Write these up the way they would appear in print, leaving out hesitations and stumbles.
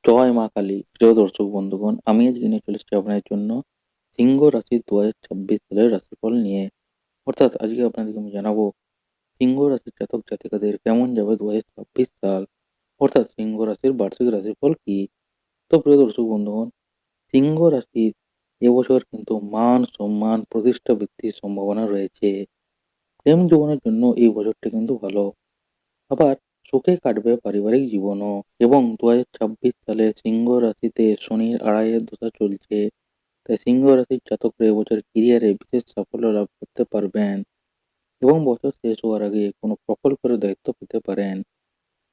জয় মা কালী! প্রিয় দর্শক বন্ধুগণ, আমি আজকে নিয়ে চলে এসেছি আপনাদের জন্য সিংহ রাশির ২০২৬ সালের রাশিফল নিয়ে। অর্থাৎ আজকে আপনাদেরকে আমি জানাবো সিংহ রাশির জাতক জাতিকাদের কেমন যাবে ২০২৬ সাল। অর্থাৎ সিংহ রাশির বার্ষিক রাশিফল কি? তো প্রিয় দর্শক বন্ধুগণ, সিংহ রাশির এবছর কিন্তু মান, সম্মান, প্রতিষ্ঠা বৃদ্ধির সম্ভাবনা রয়েছে। প্রেম জীবনের জন্য এই বছরটি কিন্তু ভালো। আবার সুখে কাটবে পারিবারিক জীবনও। এবং ২০২৬ সালে সিংহ রাশিতে শনির আড়াইয়ের দশা চলছে। তাই সিংহ রাশির জাতকরা এবছর ক্যারিয়ারে বিশেষ সাফল্য লাভ করতে পারবেন এবং বছর শেষ হওয়ার আগে কোনো প্রকল্পের দায়িত্ব পেতে পারেন।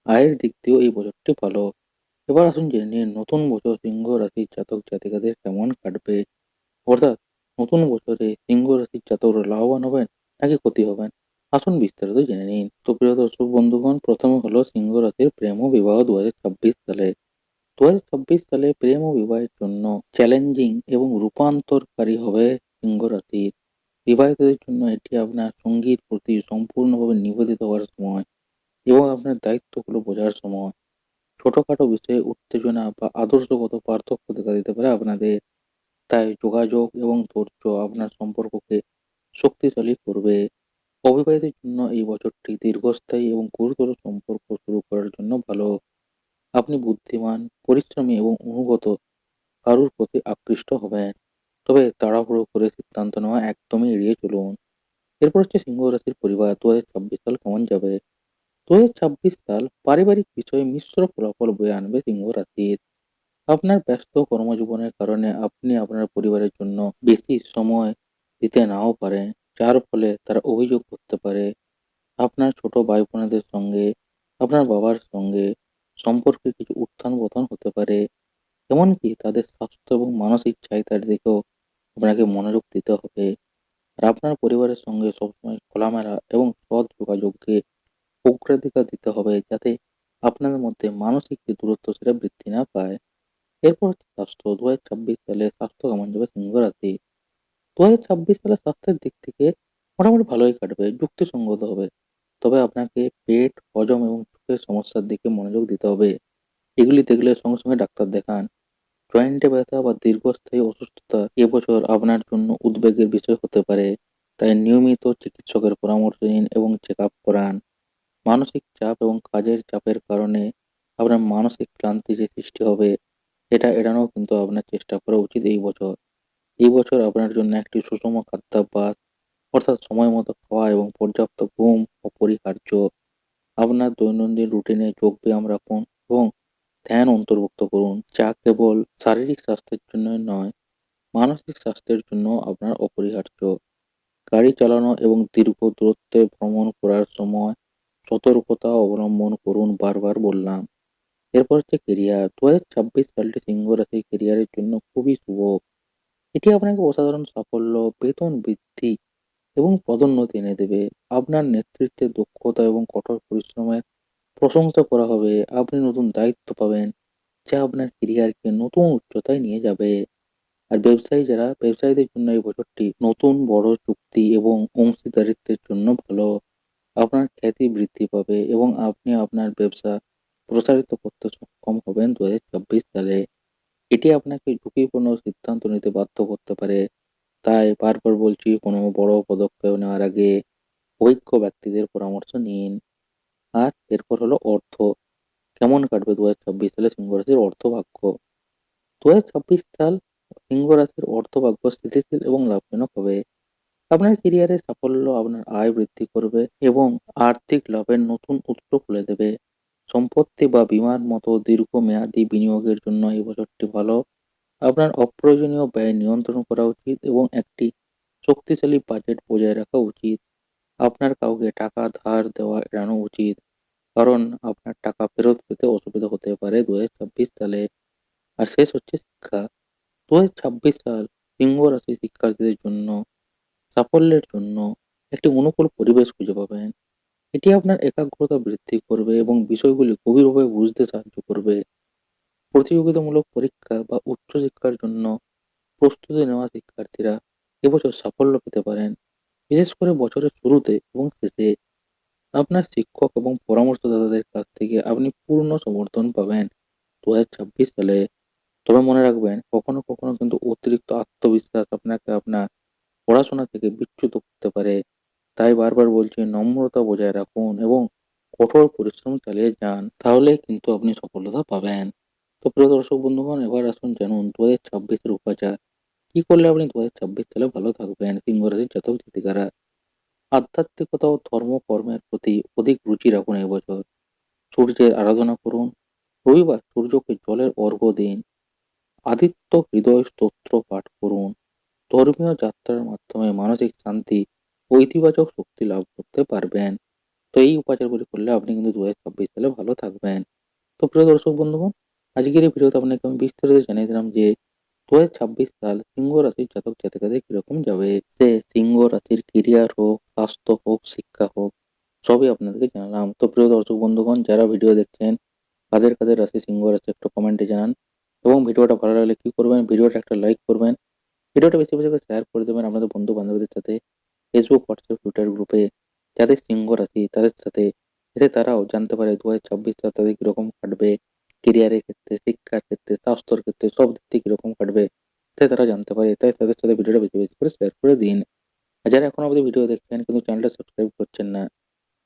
আয়ের দিক দিয়েও এই বছরটি ভালো। এবার আসুন জেনে নিন নতুন বছর সিংহ রাশির জাতক জাতিকাদের কেমন কাটবে। অর্থাৎ নতুন বছরে সিংহ রাশির জাতকরা লাভবান হবেন নাকি ক্ষতি হবেন, আসুন বিস্তারিত জেনে নিন। তো প্রিয় দর্শক বন্ধুগণ, প্রথমে হলো সিংহ রাশির প্রেম ও বিবাহ ২০২৬ সালে। ২০২৬ সালে প্রেম ও বিবাহের জন্য চ্যালেঞ্জিং এবং রূপান্তরকারী হবে সিংহ রাশির। বিবাহিতদের জন্য এটি আপনার সঙ্গীর প্রতি সম্পূর্ণভাবে নিবেদিত হওয়ার সময় এবং আপনার দায়িত্বগুলো বোঝার সময়। ছোটখাটো বিষয়ে উত্তেজনা বা আদর্শগত পার্থক্য দেখা দিতে পারে আপনাদের। তাই যোগাযোগ এবং ধৈর্য আপনার সম্পর্ককে শক্তিশালী করবে। অবিবাহিতের জন্য এই বছরটি দীর্ঘস্থায়ী এবং গুরুতর সম্পর্ক শুরু করার জন্য ভালো। আপনি বুদ্ধিমান, পরিশ্রমী এবং অনুগত কারুর প্রতি আকৃষ্ট হবেন। তবে তাড়াহুড়ো করে সিদ্ধান্ত নেওয়া একদমই এড়িয়ে চলুন। এরপর হচ্ছে সিংহ রাশির পরিবার ২০২৬ সাল কেমন যাবে। ২০২৬ সাল পারিবারিক বিষয়ে মিশ্র ফলাফল বয়ে আনবে সিংহ রাশির। আপনার ব্যস্ত কর্মজীবনের কারণে আপনি আপনার পরিবারের জন্য বেশি সময় দিতে নাও পারেন, যার ফলে তারা অভিযোগ করতে পারে। আপনার ছোট ভাই বোনেদের সঙ্গে, আপনার বাবার সঙ্গে সম্পর্কে কিছু উত্থান পতন হতে পারে। এমনকি তাদের স্বাস্থ্য এবং মানসিক চাহিদার দিকেও আপনাকে মনোযোগ দিতে হবে। আর আপনার পরিবারের সঙ্গে সবসময় খোলামেলা এবং সৎ যোগাযোগকে অগ্রাধিকার দিতে হবে, যাতে আপনাদের মধ্যে মানসিক যে দূরত্ব সেটা বৃদ্ধি না পায়। এরপর হচ্ছে স্বাস্থ্য। ২০২৬ সালে স্বাস্থ্য কেমন যাবে সিংহ রাশি। ২০২৬ সালে স্বাস্থ্যের দিক থেকে মোটামুটি ভালোই কাটবে, যুক্তিসঙ্গত হবে। তবে আপনাকে পেট, হজম এবং চোখের সমস্যার দিকে মনোযোগ দিতে হবে। এগুলি দেখলে সঙ্গে সঙ্গে ডাক্তার দেখান। জয়েন্টে ব্যথা বা দীর্ঘস্থায়ী অসুস্থতা এবছর আপনার জন্য উদ্বেগের বিষয় হতে পারে। তাই নিয়মিত চিকিৎসকের পরামর্শ নিন এবং চেক আপ করান। মানসিক চাপ এবং কাজের চাপের কারণে আপনার মানসিক ক্লান্তি যে সৃষ্টি হবে, এটা এড়ানোও কিন্তু আপনার চেষ্টা করা উচিত এই বছর। এই বছর আপনার জন্য একটি সুষম খাদ্যাভ্যাস, অর্থাৎ সময় মতো খাওয়া এবং পর্যাপ্ত ঘুম অপরিহার্য। আপনার দৈনন্দিন রুটিনে যোগব্যায়াম রাখুন এবং ধ্যান অন্তর্ভুক্ত করুন, যা কেবল শারীরিক স্বাস্থ্যের জন্যই নয়, মানসিক স্বাস্থ্যের জন্য আপনার অপরিহার্য। গাড়ি চালানো এবং দীর্ঘ দূরত্বে ভ্রমণ করার সময় সতর্কতা অবলম্বন করুন, বারবার বললাম। এরপর হচ্ছে কেরিয়ার। ২০২৬ সালটি সিংহ রাশির কেরিয়ারের জন্য খুবই শুভ। এটি আপনাকে অসাধারণ সাফল্য, বেতন বৃদ্ধি এবং পদোন্নতি এনে দেবে। আপনার নেতৃত্বে দক্ষতা এবং কঠোর পরিশ্রমের প্রশংসা করা হবে। আপনি নতুন দায়িত্ব পাবেন, যা আপনার ক্যারিয়ারকে নতুন উচ্চতায় নিয়ে যাবে। আর ব্যবসায়ীদের জন্য এই বছরটি নতুন বড় চুক্তি এবং অংশীদারিত্বের জন্য ভালো। আপনার খ্যাতি বৃদ্ধি পাবে এবং আপনি আপনার ব্যবসা প্রসারিত করতে সক্ষম হবেন ২০২৬ সালে। এটি আপনাকে ঝুঁকিপূর্ণ সিদ্ধান্ত নিতে বাধ্য করতে পারে। তাই বারবার বলছি, কোনো বড় পদক্ষেপ নেওয়ার আগে অভিজ্ঞ ব্যক্তিদের পরামর্শ নিন। আর এরপর হলো অর্থ। কেমন কাটবে ২০২৬ সালে সিংহ রাশির অর্থভাগ্য। ২০২৬ সাল সিংহ রাশির অর্থভাগ্য স্থিতিশীল এবং লাভজনক হবে। আপনার ক্যারিয়ারে সাফল্য আপনার আয় বৃদ্ধি করবে এবং আর্থিক লাভের নতুন উৎস খুলে দেবে। সম্পত্তি বা বীমার মতো দীর্ঘমেয়াদী বিনিয়োগের জন্য এই বছরটি ভালো। আপনার অপ্রয়োজনীয় ব্যয় নিয়ন্ত্রণ করা উচিত এবং একটি শক্তিশালী বাজেট বজায় রাখা উচিত। আপনার কাউকে টাকা ধার দেওয়া এড়ানো উচিত, কারণ আপনার টাকা ফেরত পেতে অসুবিধা হতে পারে ২০২৬ সালে। আর শেষ হচ্ছে শিক্ষা। ২০২৬ সাল সিংহ রাশি শিক্ষার্থীদের জন্য সাফল্যের জন্য একটি অনুকূল পরিবেশ খুঁজে পাবেন। এটি আপনার একাগ্রতা বৃদ্ধি করবে এবং বিষয়গুলি গভীরভাবে বুঝতে সাহায্য করবে। প্রতিযোগিতামূলক পরীক্ষা বা উচ্চশিক্ষার জন্য প্রস্তুতি নেওয়া শিক্ষার্থীরা এবছর সাফল্য পেতে পারেন, বিশেষ করে বছরের শুরুতে এবং শেষে। আপনার শিক্ষক এবং পরামর্শদাতাদের কাছ থেকে আপনি পূর্ণ সমর্থন পাবেন। 2026 সালে। তবে মনে রাখবেন, কখনো কখনো কিন্তু অতিরিক্ত আত্মবিশ্বাস আপনাকে আপনার পড়াশোনা থেকে বিচ্যুত করতে পারে। তাই বারবার বলছি, নম্রতা বজায় রাখুন এবং কঠোর পরিশ্রম চালিয়ে যান। তাহলেই কিন্তু আপনি সফলতা পাবেন। তো প্রিয় দর্শক বন্ধুগণ, এবার আসুন জানুন 2026 এর উপাচার। কি করলে আপনি 2026 সালে ভালো থাকবেন? সিংহ রাশির জাতক জাতিকারা, আধ্যাত্মিকতা ও ধর্মকর্মের প্রতি অধিক রুচি রাখুন এবছর। সূর্যের আরাধনা করুন। রবিবার সূর্যকে জলের অর্ঘ্য দিন। আদিত্য হৃদয় স্তোত্র পাঠ করুন। ধর্মীয় যাত্রার মাধ্যমে মানসিক শান্তি ও ইতিবাচক শক্তি লাভ করতে পারবেন। তো এই উপাচারগুলি করলে আপনি কিন্তু 2026 সালে ভালো থাকবেন। তো প্রিয় দর্শক বন্ধুগণ, আজকের এই ভিডিওতে আপনাকে আমি বিস্তারিত জানিয়ে দিলাম যে 2026 সাল সিংহ রাশির জাতক জাতিকাদের কিরকম যাবে। সে সিংহ রাশির কেরিয়ার হোক, স্বাস্থ্য হোক, শিক্ষা হোক, সবই আপনাদেরকে জানালাম। তো প্রিয় দর্শক বন্ধুগণ, যারা ভিডিও দেখছেন, কাদের কাদের রাশি সিংহ রাশি একটু কমেন্টে জানান। এবং ভিডিওটা ভালো লাগলে কি করবেন, ভিডিওটা একটা লাইক করবেন, ভিডিওটা বেশি বেশি করে শেয়ার করে দেবেন আপনাদের বন্ধু বান্ধবদের সাথে, ফেসবুক, হোয়াটসঅ্যাপ, টুইটার গ্রুপে, যাদের সিংহ রাশি তাদের সাথে, যাতে তারাও জানতে পারে 2026 সাল তাদের কিরকম কাটবে, কেরিয়ারের ক্ষেত্রে, শিক্ষার ক্ষেত্রে, স্বাস্থ্যের ক্ষেত্রে, সব দিক থেকে কিরকম কাটবে, যাতে তারা জানতে পারে। তাই তাদের সাথে ভিডিওটা বেশি বেশি করে শেয়ার করে দিন। আর যারা এখনো অবধি ভিডিও দেখছেন কিন্তু চ্যানেলটা সাবস্ক্রাইব করছেন না,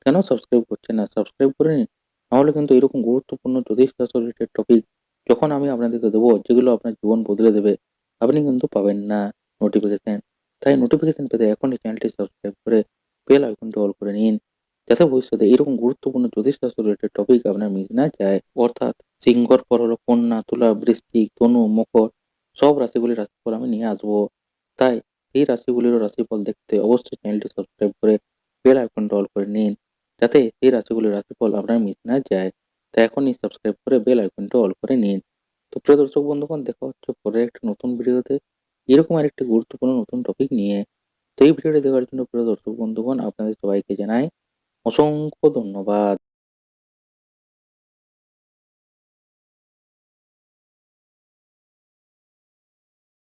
কেন সাবস্ক্রাইব করছেন না? সাবস্ক্রাইব করে নিন। নাহলে কিন্তু এরকম গুরুত্বপূর্ণ জ্যোতিষশাস্ত্র রিলেটেড টপিক যখন আমি আপনাদেরকে দেবো, যেগুলো আপনার জীবন বদলে দেবে, আপনি কিন্তু পাবেন না নোটিফিকেশন। তাই নোটিফিকেশন পেতে এখনই চ্যানেলটি সাবস্ক্রাইব করে বেল আইকনটি অল করে নিন, যাতে ভবিষ্যতে এরকম গুরুত্বপূর্ণ জ্যোতিষশাস্ত্র রিলেটেড টপিক আপনার মিস না যায়। অর্থাৎ সিংহর পর হলো কন্যা, তুলা, বৃশ্চিক, ধনু, মকর, সব রাশিগুলির রাশিফল আমি নিয়ে আসবো। তাই এই রাশিগুলিরও রাশিফল দেখতে অবশ্যই চ্যানেলটি সাবস্ক্রাইব করে বেল আইকনটা অল করে নিন, যাতে এই রাশিগুলির রাশিফল আপনার মিস না যায়। তাই এখনই সাবস্ক্রাইব করে বেল আইকনটা অল করে নিন। তো প্রিয় দর্শক বন্ধুগণ, দেখা হচ্ছে পরের একটা নতুন ভিডিওতে এরকম আরেকটি গুরুত্বপূর্ণ নতুন টপিক নিয়ে। তো এই ভিডিওটি দেখার জন্য প্রিয় দর্শক বন্ধুগণ, আপনাদের সবাইকে জানাই অসংখ্য ধন্যবাদ।